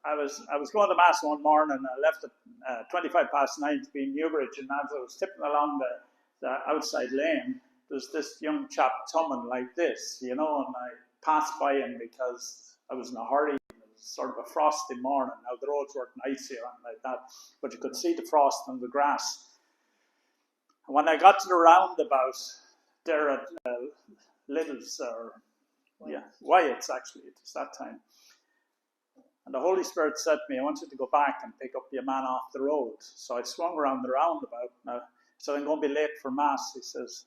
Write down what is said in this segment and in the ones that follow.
I was going to Mass one morning, and I left at 9:25 to be in Newbridge, and as I was tipping along the outside lane, there's this young chap tumbling like this, and I passed by him because I was in a hurry. It was sort of a frosty morning. Now, the roads weren't icy or anything like that, but you could see the frost on the grass. And when I got to the roundabout, there at Little's, Wyatt's actually, it was that time. And the Holy Spirit said to me, I want you to go back and pick up your man off the road. So I swung around the roundabout. Now, so I'm going to be late for Mass. He says,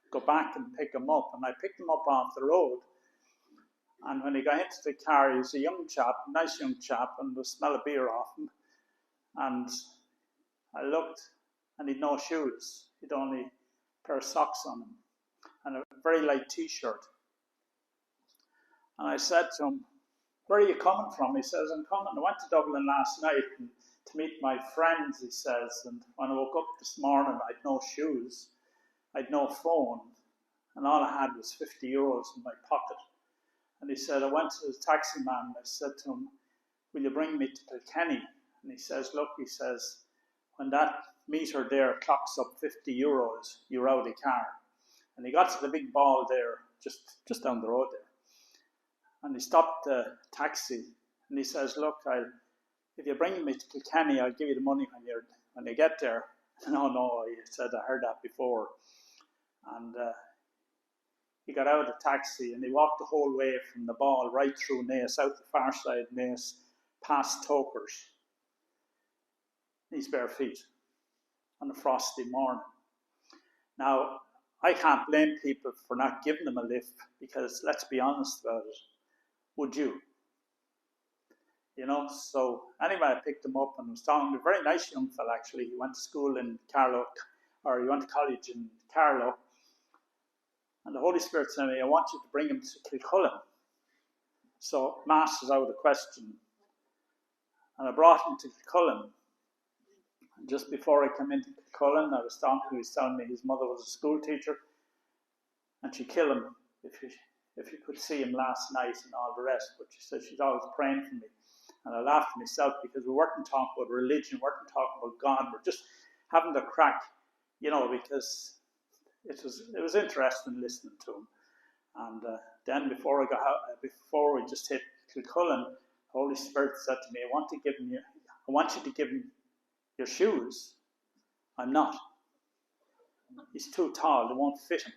go back and pick him up. And I picked him up off the road. And when he got into the car, he was a young chap, nice young chap, and the smell of beer off him. And I looked, and he'd no shoes. He'd only a pair of socks on him and a very light T-shirt. And I said to him, where are you coming from? He says, I'm coming. I went to Dublin last night to meet my friends, he says. And when I woke up this morning, I'd no shoes. I'd no phone. And all I had was 50 euros in my pocket. And he said, I went to the taxi man and I said to him, will you bring me to Kilkenny? And he says, look, he says, when that meter there clocks up 50 euros, you're out of the car. And he got to the big ball there, just down the road there. And he stopped the taxi and he says, look, if you bring me to Kilkenny, I'll give you the money when you get there. No, he said, I heard that before. And he got out of the taxi and he walked the whole way from the ball right through Naas, out the far side of Naas, past Tokers. His bare feet on a frosty morning. Now, I can't blame people for not giving them a lift because, let's be honest about it, would you? So anyway, I picked him up and was talking to a very nice young fella, actually. He went to school in Carlow, or he went to college in Carlow. And the Holy Spirit said to me, I want you to bring him to Kilcullen. So Mass is out of the question. And I brought him to Kilcullen. And just before I came into Kilcullen, he was telling me his mother was a school teacher. And she'd kill him if you could see him last night and all the rest. But she said she's always praying for me. And I laughed at myself because we weren't talking about religion, we weren't talking about God, we're just having the crack, because it was interesting listening to him. And then before we just hit Kilcullen, the Holy Spirit said to me, I want you to give him your shoes. I'm not. He's too tall, they won't fit him.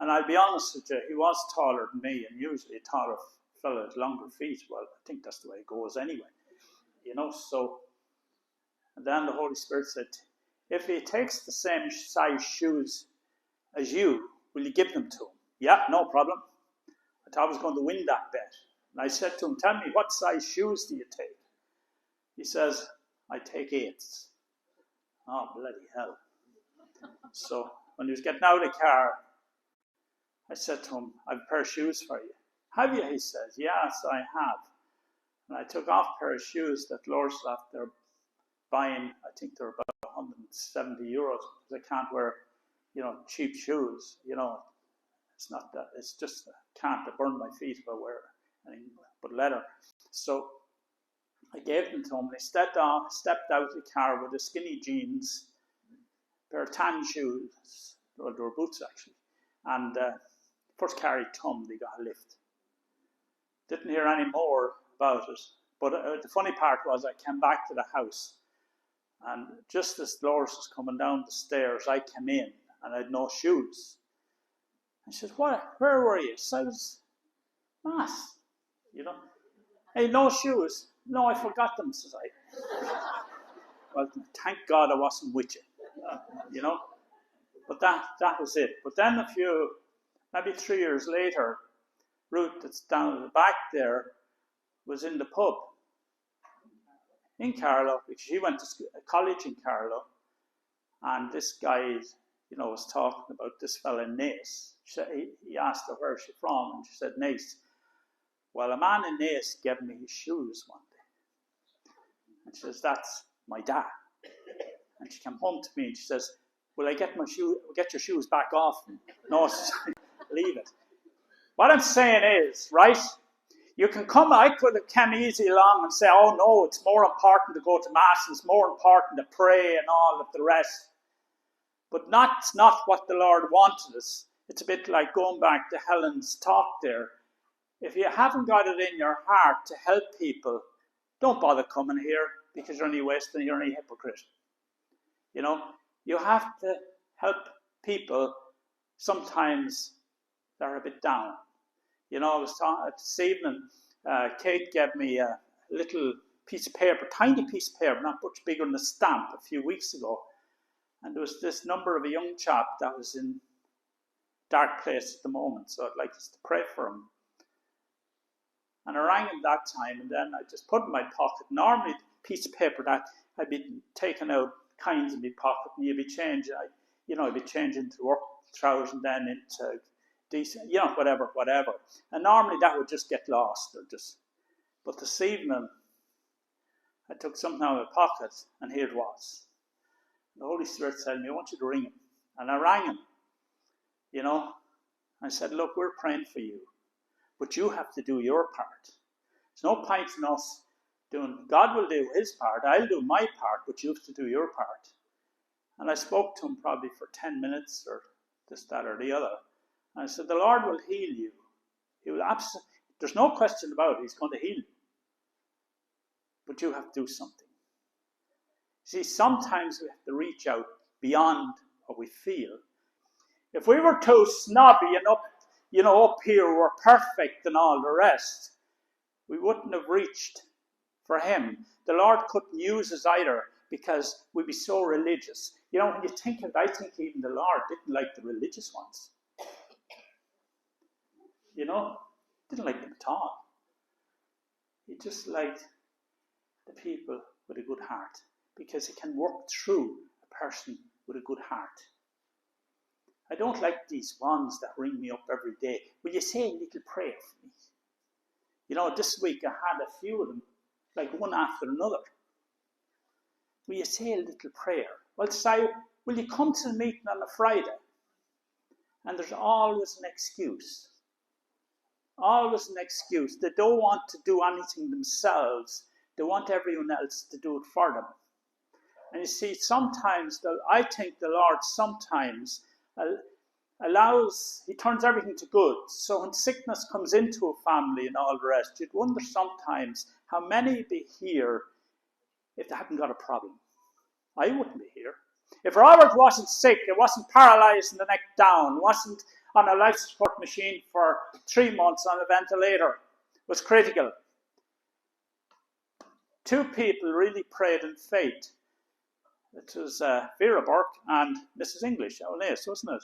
And I'll be honest with you, he was taller than me, and usually a taller fellow with longer feet. Well, I think that's the way it goes anyway. So, and then the Holy Spirit said, if he takes the same size shoes as you, will you give them to him? Yeah, no problem. I thought I was going to win that bet. And I said to him, tell me, what size shoes do you take? He says, I take 8s. Oh, bloody hell. So, when he was getting out of the car, I said to him, I have a pair of shoes for you. Have you? He says, yes, I have. And I took off a pair of shoes that Lordslav, they're buying, I think they're about 170 euros, because I can't wear, cheap shoes. It's not that, it's just, I can't, I burn my feet if I wear anything but leather. So I gave them to him, and he stepped out of the car with the skinny jeans, a pair of tan shoes, well, they were boots actually, and first car he tummed, he got a lift. Didn't hear any more about it. But the funny part was I came back to the house, and just as Dolores was coming down the stairs, I came in and I had no shoes. I said, where were you? So I was, Mass, Hey, no shoes? No, I forgot them, says I. Well, thank God I wasn't with you, But that was it. But then maybe 3 years later, Ruth, that's down at the back there, was in the pub in Carlow, because she went to college in Carlow, and this guy, was talking about this fella in Naas. He asked her, where's she from? And she said, Naas. Well, a man in Naas gave me his shoes one day. And she says, that's my dad. And she came home to me and she says, will I get your shoes back off? No, leave it. What I'm saying is, right, You can come, I could have come easy along and say, oh no, it's more important to go to Mass, it's more important to pray and all of the rest. But that's not what the Lord wanted us. It's a bit like going back to Helen's talk there. If you haven't got it in your heart to help people, don't bother coming here because you're only wasting, you're only a hypocrite. You know, you have to help people sometimes that are a bit down. You know, I was talking this evening, Kate gave me a little piece of paper, tiny piece of paper, not much bigger than a stamp, a few weeks ago. And there was this number of a young chap that was in a dark place at the moment, so I'd like us to pray for him. And I rang him that time, and then I just put it in my pocket. Normally, a piece of paper that I'd be taking out kinds in my pocket, and you'd be changing, I'd be changing to work trousers and then into decent, whatever. And normally that would just get lost, but this evening, I took something out of my pocket, and here it was. The Holy Spirit said to me, I want you to ring him. And I rang him, I said, look, we're praying for you, but you have to do your part. There's no point in us doing, God will do his part, I'll do my part, but you have to do your part. And I spoke to him probably for 10 minutes or this, that, or the other. And I said, the Lord will heal you. He will there's no question about it, he's going to heal you. But you have to do something. See, sometimes we have to reach out beyond what we feel. If we were too snobby and up here we're perfect and all the rest, we wouldn't have reached for him. The Lord couldn't use us either because we'd be so religious. When you think of it, I think even the Lord didn't like the religious ones. Didn't like them at all. He just liked the people with a good heart because he can work through a person with a good heart. I don't like these ones that ring me up every day. Will you say a little prayer for me? This week I had a few of them, like one after another. Will you say a little prayer? Well, say, will you come to the meeting on a Friday? And there's always an excuse. Always an excuse. They don't want to do anything themselves. They want everyone else to do it for them. And you see, sometimes, I think the Lord sometimes he turns everything to good. So when sickness comes into a family and all the rest, you'd wonder sometimes how many would be here if they hadn't got a problem. I wouldn't be here. If Robert wasn't sick, it wasn't paralyzed and the neck down, wasn't on a life support machine for 3 months on a ventilator, was critical. 2 people really prayed in faith. It was Vera Burke and Mrs. English, wasn't it?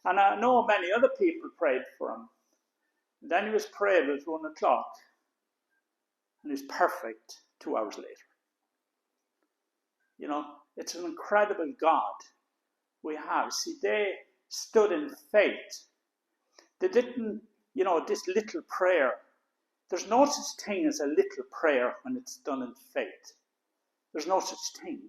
And I know many other people prayed for him. And then he was prayed at 1 o'clock. And he was perfect 2 hours later. It's an incredible God we have. See, they stood in faith. They didn't, this little prayer. There's no such thing as a little prayer when it's done in faith. There's no such thing.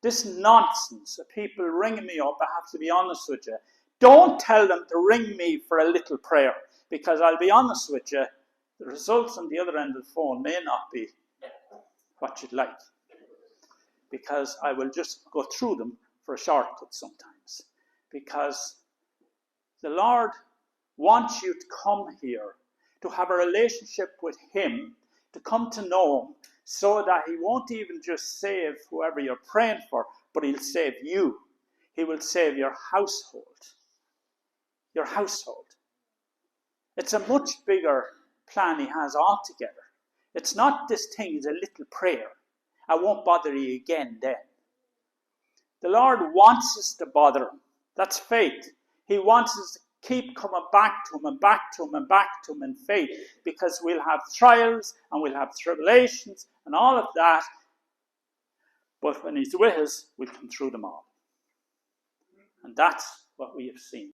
This nonsense of people ringing me up, I have to be honest with you. Don't tell them to ring me for a little prayer, because I'll be honest with you, the results on the other end of the phone may not be what you'd like, because I will just go through them for a shortcut sometimes. Because the Lord wants you to come here, to have a relationship with him, to come to know him, so that he won't even just save whoever you're praying for, but he'll save you. He will save your household. Your household. It's a much bigger plan he has altogether. It's not this thing is a little prayer. I won't bother you again then. The Lord wants us to bother him. That's faith. He wants us to keep coming back to him and back to him and back to him in faith, because we'll have trials and we'll have tribulations and all of that. But when he's with us, we'll come through them all. And that's what we have seen.